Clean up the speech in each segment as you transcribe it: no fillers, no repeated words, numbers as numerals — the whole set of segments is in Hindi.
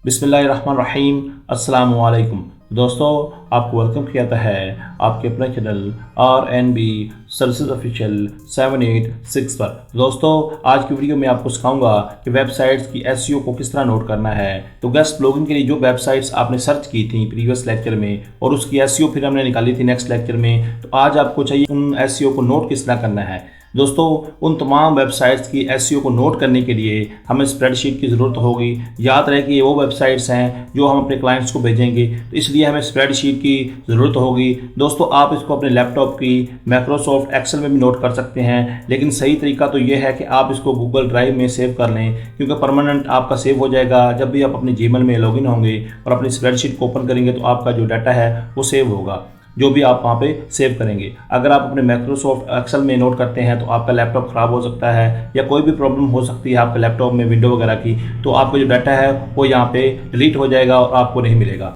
बिस्मिल्लाहिर्रहमानिर्रहीम। अस्सलाम वालेकुम दोस्तों, आपको वेलकम किया जाता है आपके अपने चैनल RNB सर्विसेज ऑफिशियल 786 पर। दोस्तों, आज की वीडियो में आपको सिखाऊंगा कि वेबसाइट्स की SEO को किस तरह नोट करना है। तो गेस्ट ब्लॉगिंग के लिए जो वेबसाइट्स आपने सर्च की थी प्रीवियस लेक्चर में और उसकी SEO फिर हमने निकाली थी नेक्स्ट लेक्चर में, तो आज आपको चाहिए उन SEO को नोट किस तरह करना है। दोस्तों, उन तमाम वेबसाइट्स की SEO को नोट करने के लिए हमें स्प्रेडशीट की ज़रूरत होगी। याद रहे कि ये वो वेबसाइट्स हैं जो हम अपने क्लाइंट्स को भेजेंगे, तो इसलिए हमें स्प्रेडशीट की ज़रूरत होगी। दोस्तों, आप इसको अपने लैपटॉप की माइक्रोसॉफ्ट एक्सेल में भी नोट कर सकते हैं, लेकिन सही तरीका तो ये है कि आप इसको गूगल ड्राइव में सेव कर लें, क्योंकि परमानेंट आपका सेव हो जाएगा। जब भी आप अपने जीमेल में लॉगिन होंगे और अपनी स्प्रेडशीट को ओपन करेंगे तो आपका जो डाटा है वो सेव होगा, जो भी आप वहाँ पे सेव करेंगे। अगर आप अपने माइक्रोसॉफ्ट एक्सेल में नोट करते हैं तो आपका लैपटॉप ख़राब हो सकता है या कोई भी प्रॉब्लम हो सकती है आपके लैपटॉप में विंडो वगैरह की, तो आपका जो डाटा है वो यहाँ पे डिलीट हो जाएगा और आपको नहीं मिलेगा।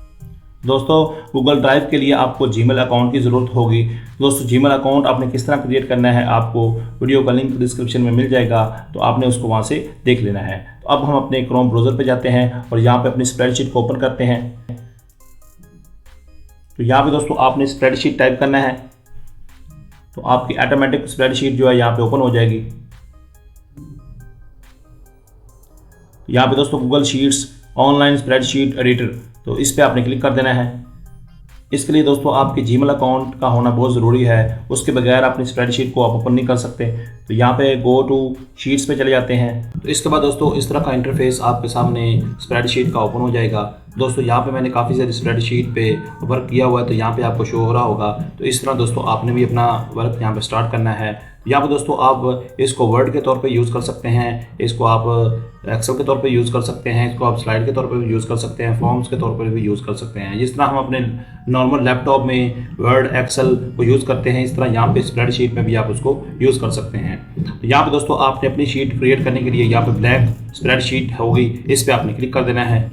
दोस्तों, गूगल ड्राइव के लिए आपको जीमेल अकाउंट की ज़रूरत होगी। दोस्तों, जीमेल अकाउंट आपने किस तरह क्रिएट करना है आपको वीडियो का लिंक डिस्क्रिप्शन में मिल जाएगा, तो आपने उसको वहाँ से देख लेना है। तो अब हम अपने क्रोम ब्राउज़र पर जाते हैं और यहाँ पर अपनी स्प्रेडशीट को ओपन करते हैं। तो यहाँ पे दोस्तों आपने स्प्रेडशीट टाइप करना है, तो आपकी ऑटोमेटिक स्प्रेडशीट जो है यहाँ पे ओपन हो जाएगी। यहाँ पे दोस्तों Google sheets online spreadsheet editor, तो इस पर आपने क्लिक कर देना है। इसके लिए दोस्तों आपके जीमेल अकाउंट का होना बहुत ज़रूरी है, उसके बगैर अपनी स्प्रेडशीट को आप ओपन नहीं कर सकते। तो यहाँ पे गो टू शीट्स पे चले जाते हैं। तो इसके बाद दोस्तों इस तरह का इंटरफेस आपके सामने स्प्रेडशीट का ओपन हो जाएगा। दोस्तों, यहाँ पे मैंने काफ़ी सारी स्प्रेडशीट पे वर्क किया हुआ है, तो यहाँ पे आपको शो हो रहा होगा। तो इस तरह दोस्तों आपने भी अपना वर्क यहाँ पे स्टार्ट करना है। यहाँ पे दोस्तों आप इसको वर्ड के तौर पे यूज़ कर सकते हैं, इसको आप एक्सेल के तौर पे यूज़ कर सकते हैं, इसको आप स्लाइड के तौर पे भी यूज़ कर सकते हैं, फॉर्म्स के तौर पर भी यूज़ कर सकते हैं। जिस तरह हम अपने नॉर्मल लैपटॉप में वर्ड एक्सेल को यूज़ करते हैं, इस तरह यहाँ पे स्प्रेडशीट में भी आप उसको यूज़ कर सकते हैं। तो यहाँ पे दोस्तों आपने अपनी शीट क्रिएट करने के लिए यहाँ पे ब्लैक स्प्रेडशीट होगी, इस पर आपने क्लिक कर देना है।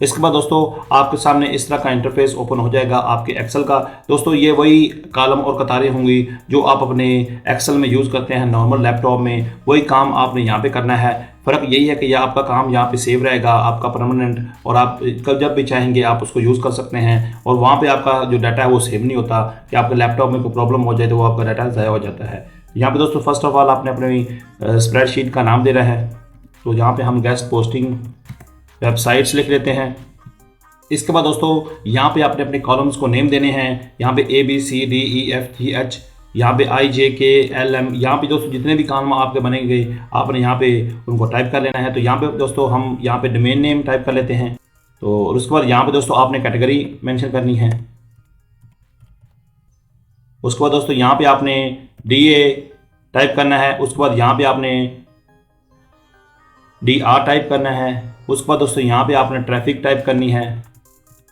इसके बाद दोस्तों आपके सामने इस तरह का इंटरफेस ओपन हो जाएगा आपके एक्सेल का। दोस्तों, ये वही कॉलम और कतारें होंगी जो आप अपने एक्सेल में यूज़ करते हैं नॉर्मल लैपटॉप में, वही काम आपने यहाँ पे करना है। फ़र्क यही है कि यह आपका काम यहाँ पे सेव रहेगा, आपका परमानेंट, और आप जब भी चाहेंगे आप उसको यूज़ कर सकते हैं। और वहाँ पे आपका जो डाटा है वो सेव नहीं होता कि आपके लैपटॉप में कोई प्रॉब्लम हो जाए तो वो आपका डाटा ज़ाया हो जाता है। यहाँ पे दोस्तों फर्स्ट ऑफ ऑल आपने अपनी स्प्रेडशीट का नाम देना है। तो यहाँ पे हम गेस्ट पोस्टिंग वेबसाइट्स लिख लेते हैं। इसके बाद दोस्तों यहाँ पे आपने अपने कॉलम्स को नेम देने हैं। यहाँ पे ABCDEFGH, यहाँ पे IJKLM, यहाँ पे दोस्तों जितने भी कॉलम आपके बनेंगे आपने यहाँ पे उनको टाइप कर लेना है। तो यहाँ पे दोस्तों हम यहाँ पे डोमेन नेम टाइप कर लेते हैं। तो उसके बाद यहाँ पे दोस्तों आपने कैटेगरी मेंशन करनी है। उसके बाद दोस्तों यहाँ पे आपने DA टाइप करना है। उसके बाद यहाँ पे आपने DR टाइप करना है। उसके बाद दोस्तों यहाँ पे आपने ट्रैफिक टाइप करनी है।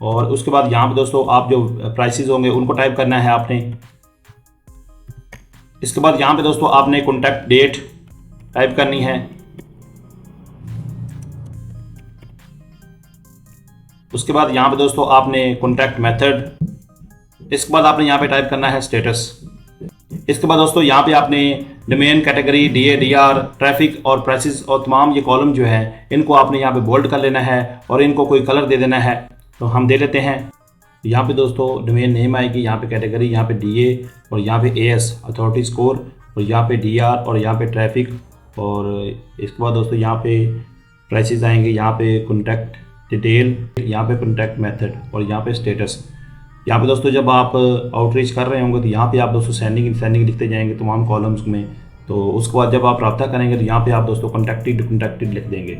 और उसके बाद यहाँ पे दोस्तों आप जो प्राइसेस होंगे उनको टाइप करना है आपने। इसके बाद यहाँ पे दोस्तों आपने कॉन्टैक्ट डेट टाइप करनी है। उसके बाद यहाँ पे दोस्तों आपने कॉन्टैक्ट मेथड, इसके बाद आपने यहाँ पे टाइप करना है स्टेटस। इसके बाद दोस्तों यहाँ पे आपने domain, category, DA, DR, traffic और प्राइसेस और तमाम ये कॉलम जो है इनको आपने यहाँ पे बोल्ड कर लेना है और इनको कोई कलर दे देना है। तो हम दे लेते हैं। यहाँ पे दोस्तों डोमेन नेम आएगी, यहाँ पे कैटेगरी, यहाँ पे DA और यहाँ पे AS अथॉरिटी स्कोर, और यहाँ पे DR और यहाँ पे ट्रैफिक, और इसके बाद दोस्तों यहाँ पे प्राइसेस आएंगे, यहाँ पे कॉन्टैक्ट डिटेल, यहाँ पे कॉन्टैक्ट मेथड और यहाँ पे स्टेटस। यहाँ पे दोस्तों जब आप आउटरीच कर रहे होंगे तो यहाँ पे आप दोस्तों सेंडिंग लिखते जाएंगे तमाम कॉलम्स में। तो उसके बाद जब आप रब्ता करेंगे तो यहाँ पे आप दोस्तों कॉन्टैक्टेड लिख देंगे।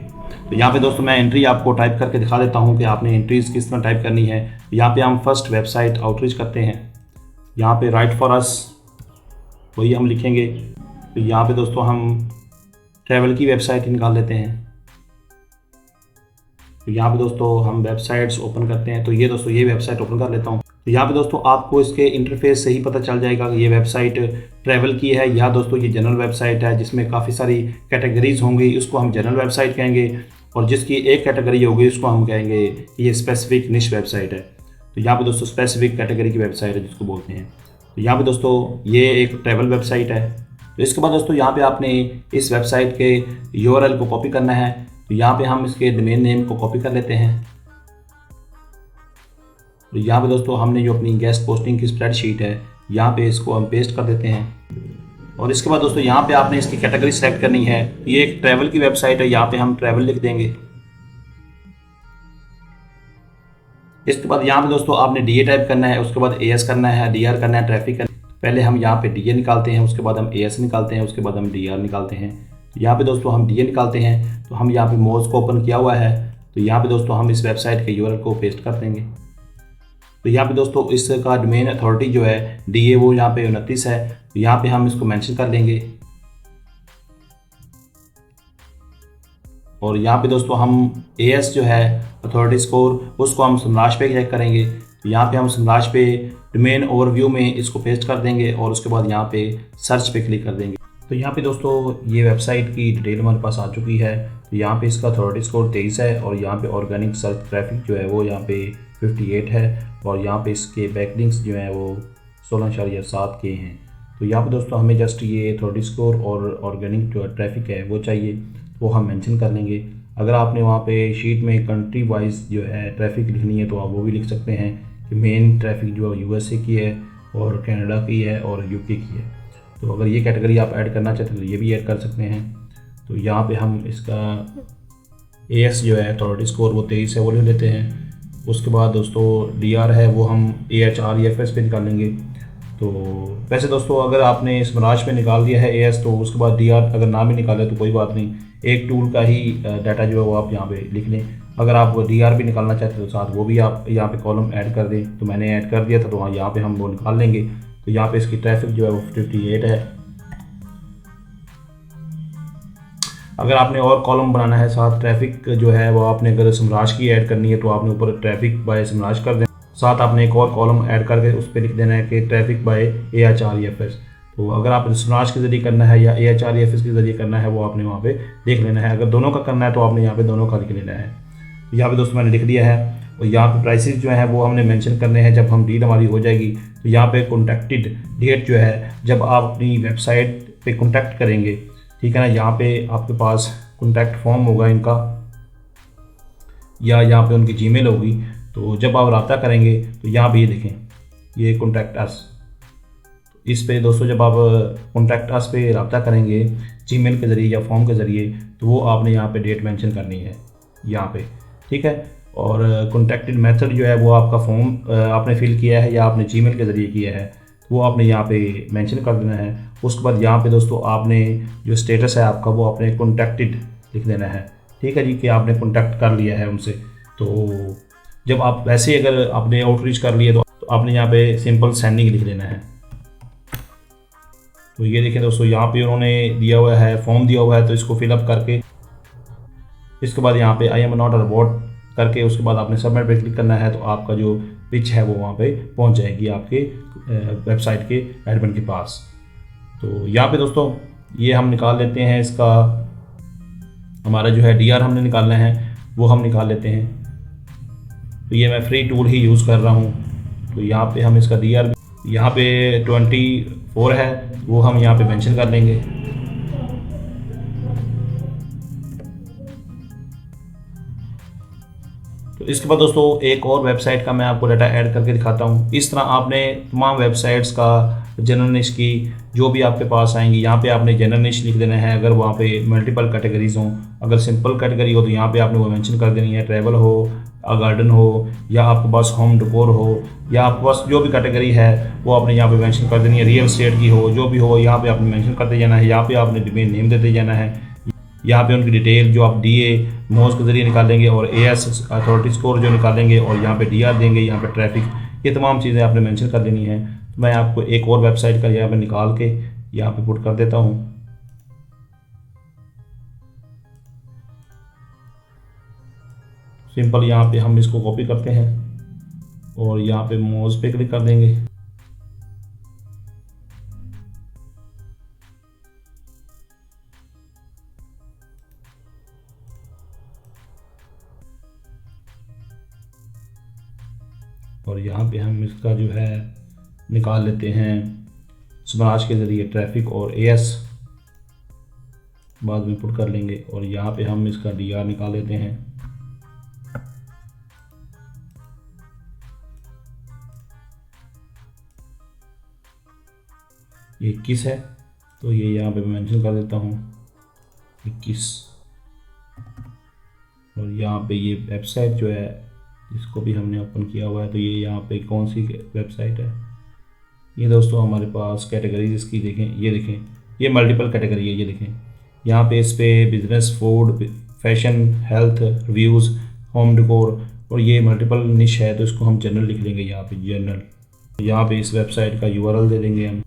तो यहाँ पे दोस्तों मैं एंट्री आपको टाइप करके दिखा देता हूँ कि आपने एंट्रीज किस तरह टाइप करनी है। यहाँ पे हम फर्स्ट वेबसाइट आउटरीच करते हैं, यहाँ पे राइट फॉर अस वही हम लिखेंगे। तो यहाँ पे दोस्तों हम ट्रैवल की वेबसाइट निकाल लेते हैं। तो यहाँ पे दोस्तों हम वेबसाइट्स ओपन करते हैं। तो ये दोस्तों ये वेबसाइट ओपन कर लेता हूँ। तो यहाँ पे दोस्तों आपको इसके इंटरफेस से ही पता चल जाएगा कि ये वेबसाइट ट्रैवल की है या दोस्तों ये जनरल वेबसाइट है जिसमें काफ़ी सारी कैटेगरीज होंगी, उसको हम जनरल वेबसाइट कहेंगे। और जिसकी एक कैटेगरी होगी उसको हम कहेंगे कि ये स्पेसिफिक निश वेबसाइट है। तो यहाँ पे दोस्तों स्पेसिफिक कैटेगरी की वेबसाइट है जिसको बोलते हैं। तो यहाँ पे दोस्तों ये एक ट्रैवल वेबसाइट है। तो इसके बाद दोस्तों यहाँ पे आपने इस वेबसाइट के URL को कॉपी करना है। तो यहाँ पे हम इसके डोमेन नेम को कॉपी कर लेते हैं। तो यहाँ पे दोस्तों हमने जो अपनी गेस्ट पोस्टिंग की स्प्रेडशीट है यहाँ पे इसको हम पेस्ट कर देते हैं। और इसके बाद दोस्तों यहाँ पे आपने इसकी कैटेगरी सेलेक्ट करनी है। ये एक ट्रैवल की वेबसाइट है, यहाँ पे हम ट्रैवल लिख देंगे। इसके बाद यहाँ पे दोस्तों आपने डीए टाइप करना है, उसके बाद एएस करना है, डीआर करना है, ट्रैफिक करना है। पहले हम यहाँ पे डीए निकालते हैं, उसके बाद हम एएस निकालते हैं, उसके बाद हम डीआर निकालते हैं। तो यहाँ पे दोस्तों हम डीए निकालते हैं, तो हम यहाँ पे मोज को ओपन किया हुआ है। तो यहाँ पे दोस्तों हम इस वेबसाइट के यूआरएल को पेस्ट कर देंगे। तो यहाँ पे दोस्तों इसका डोमेन अथॉरिटी जो है डीए वो यहाँ पे 29 है। तो यहाँ पे हम इसको मेंशन कर लेंगे। और यहाँ पे दोस्तों हम एएस जो है अथॉरिटी स्कोर उसको हम सम्राट पे चेक करेंगे। तो यहाँ पे हम सम्राट पे डोमेन ओवरव्यू में इसको पेस्ट कर देंगे और उसके बाद यहाँ पे सर्च पे क्लिक कर देंगे। तो यहाँ पे दोस्तों ये वेबसाइट की डिटेल हमारे पास आ चुकी है। तो यहाँ पे इसका अथॉरिटी स्कोर 23 है और यहाँ पे ऑर्गेनिक सर्च ट्रैफिक जो है वो यहाँ पे 58 है और यहाँ पे इसके बैकलिंक्स जो हैं वो 16.7 के हैं। तो यहाँ पे दोस्तों हमें जस्ट ये अथॉरिटी स्कोर और ऑर्गेनिक जो ट्रैफिक है वो चाहिए, वो हम मेंशन कर लेंगे। अगर आपने वहाँ पे शीट में कंट्री वाइज जो है ट्रैफिक लिखनी है तो आप वो भी लिख सकते हैं कि मेन ट्रैफिक जो यूएसए की है और कनाडा की है और यूके की है। तो अगर ये कैटेगरी आप ऐड करना चाहते हैं तो ये भी ऐड कर सकते हैं। तो यहाँ पे हम इसका एएस जो है अथॉरिटी स्कोर वो 23 है वो ले लेते हैं। उसके बाद दोस्तों डीआर है वो हम AHREFS पे निकालेंगे। तो वैसे दोस्तों अगर आपने स्मराज पे निकाल दिया है एएस तो उसके बाद डीआर अगर ना भी निकाले तो कोई बात नहीं, एक टूल का ही डाटा जो है वो आप यहाँ पे लिख लें। अगर आप डीआर भी निकालना चाहते हो तो साथ वो भी आप यहाँ पे कॉलम ऐड कर दें। तो मैंने ऐड कर दिया था तो यहाँ पे हम वो निकाल लेंगे। तो यहाँ पे इसकी ट्रैफिक जो है वो 58 है। अगर आपने और कॉलम बनाना है साथ ट्रैफिक जो है वो आपने अगर सम्राट की ऐड करनी है तो आपने ऊपर ट्रैफिक बाय सम्राट कर दें, साथ आपने एक और कॉलम ऐड करके उस पर लिख देना है कि ट्रैफिक बाय AHREFS। तो अगर आप सम्राट के ज़रिए करना है या AHREFS के ज़रिए करना है वो आपने वहाँ पे देख लेना है। अगर दोनों का करना है तो आपने यहाँ पे दोनों का लिख लेना है। तो यहाँ पे दोस्तों मैंने लिख दिया है। और यहाँ पे प्राइसेस जो है वो हमने मेंशन करने हैं जब हम डील हमारी हो जाएगी। तो यहाँ पे कॉन्टैक्टेड डेट जो है जब आप अपनी वेबसाइट पे कॉन्टैक्ट करेंगे, ठीक है ना, यहाँ पे आपके पास कॉन्टैक्ट फॉर्म होगा इनका या यहाँ पे उनकी जीमेल होगी। तो जब आप रब्ता करेंगे तो यहाँ पे ये देखें ये कॉन्टैक्ट अस, इस पे दोस्तों जब आप कॉन्टैक्ट अस पे रब्ता करेंगे जीमेल के ज़रिए या फॉर्म के ज़रिए तो वो आपने यहाँ पे डेट मेंशन करनी है यहाँ पे, ठीक है। और कॉन्टैक्टेड मेथड जो है वो आपका फॉर्म आपने फिल किया है या आपने जीमेल के ज़रिए किया है वो आपने यहाँ पे मेंशन कर देना है। उसके बाद यहाँ पे दोस्तों आपने जो स्टेटस है आपका वो आपने कॉन्टैक्टेड लिख देना है, ठीक है जी, कि आपने कॉन्टैक्ट कर लिया है उनसे। तो जब आप वैसे अगर आपने आउटरीच कर लिया तो आपने यहाँ पे सिंपल सेंडिंग लिख देना है। तो ये देखें दोस्तों यहाँ पे उन्होंने दिया हुआ है फॉर्म दिया हुआ है, तो इसको फिलअप करके इसके बाद यहाँ पे आई एम नॉट रोबोट करके उसके बाद आपने सबमिट पे क्लिक करना है। तो आपका जो पिच है वो वहाँ पे पहुँच जाएगी आपके वेबसाइट के एडमिन के पास। तो यहाँ पे दोस्तों ये हम निकाल लेते हैं, इसका हमारा जो है डीआर हमने निकालना है वो हम निकाल लेते हैं। तो ये मैं फ्री टूल ही यूज़ कर रहा हूँ। तो यहाँ पे हम इसका डीआर यहाँ पे 24 है वो हम यहाँ पे मेंशन कर लेंगे। तो इसके बाद दोस्तों एक और वेबसाइट का मैं आपको डाटा ऐड करके दिखाता हूँ। इस तरह आपने तमाम वेबसाइट्स का जनरल निश की जो भी आपके पास आएंगी यहाँ पे आपने जनरल निश लिख देना है। अगर वहाँ पे मल्टीपल कैटेगरीज हों, अगर सिंपल कैटेगरी हो तो यहाँ पे आपने वो मेंशन कर देनी है, ट्रैवल हो, गार्डन हो या आपके पास होम डेकोर हो या आपके पास जो भी कैटेगरी है वो आपने यहाँ पे मेंशन कर देनी है। रियल एस्टेट की हो जो भी हो यहाँ पे आपने मेंशन करते जाना है। यहाँ पे आपने डोमेन नेम देते जाना है। यहाँ पे उनकी डिटेल जो आप डीए मोज के ज़रिए निकालेंगे और एएस अथॉरिटी स्कोर जो निकालेंगे और यहाँ पे डीआर देंगे, यहाँ पे ट्रैफिक, ये तमाम चीज़ें आपने मेंशन कर देनी है। तो मैं आपको एक और वेबसाइट का यहाँ पे निकाल के यहाँ पे पुट कर देता हूँ। सिंपल यहाँ पे हम इसको कॉपी करते हैं और यहाँ पे मोज पे क्लिक कर देंगे। और यहाँ पे हम इसका जो है निकाल लेते हैं स्मराज के ज़रिए ट्रैफिक और एएस बाद में पुट कर लेंगे। और यहाँ पे हम इसका DR निकाल लेते हैं। ये 21 है, तो ये यहाँ पे मैं मेंशन कर देता हूँ 21। और यहाँ पे ये वेबसाइट जो है इसको भी हमने ओपन किया हुआ है, तो ये यहाँ पे कौन सी वेबसाइट है, ये दोस्तों हमारे पास कैटेगरीज इसकी देखें, ये देखें ये मल्टीपल कैटेगरी है। ये देखें यहाँ पे इस पे business, food, fashion, health, reviews, home decor, और ये मल्टीपल निश है, तो इसको हम जनरल लिख लेंगे यहाँ पे जनरल। यहाँ पे इस वेबसाइट का URL दे देंगे हम।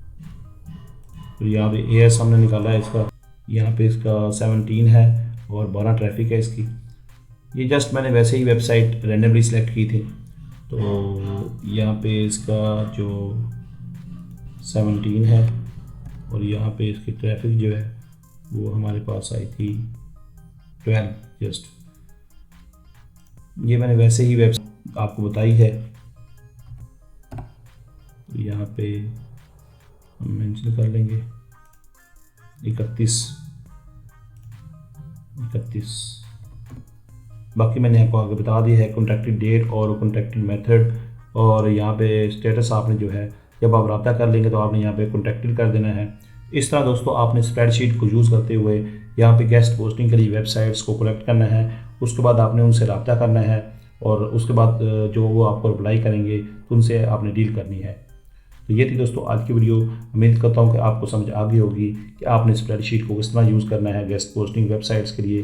तो यहाँ पे AS हमने निकाला है इसका, यहाँ पे इसका 17 है और 12 ट्रैफिक है इसकी। ये जस्ट मैंने वैसे ही वेबसाइट रैंडमली सेलेक्ट की थी। तो यहाँ पे इसका जो 17 है और यहाँ पे इसकी ट्रैफिक जो है वो हमारे पास आई थी 12 जस्ट। ये मैंने वैसे ही वेबसाइट आपको बताई है। तो यहाँ पे हम मेंशन कर लेंगे 31। बाकी मैंने आपको आगे बता दिया है कॉन्टैक्टेड डेट और कॉन्टैक्टेड मेथड। और यहाँ पे स्टेटस आपने जो है जब आप रब्ता कर लेंगे तो आपने यहाँ पे कॉन्टैक्टेड कर देना है। इस तरह दोस्तों आपने स्प्रेडशीट को यूज़ करते हुए यहाँ पे गेस्ट पोस्टिंग के लिए वेबसाइट्स को कलेक्ट करना है। उसके बाद आपने उनसे रब्ता करना है और उसके बाद जो वो आपको रिप्लाई करेंगे तो उनसे आपने डील करनी है। तो ये थी दोस्तों आज की वीडियो। उम्मीद करता हूँ कि आपको समझ आ गई होगी कि आपने स्प्रेडशीट को किस तरह यूज़ करना है गेस्ट पोस्टिंग वेबसाइट्स के लिए।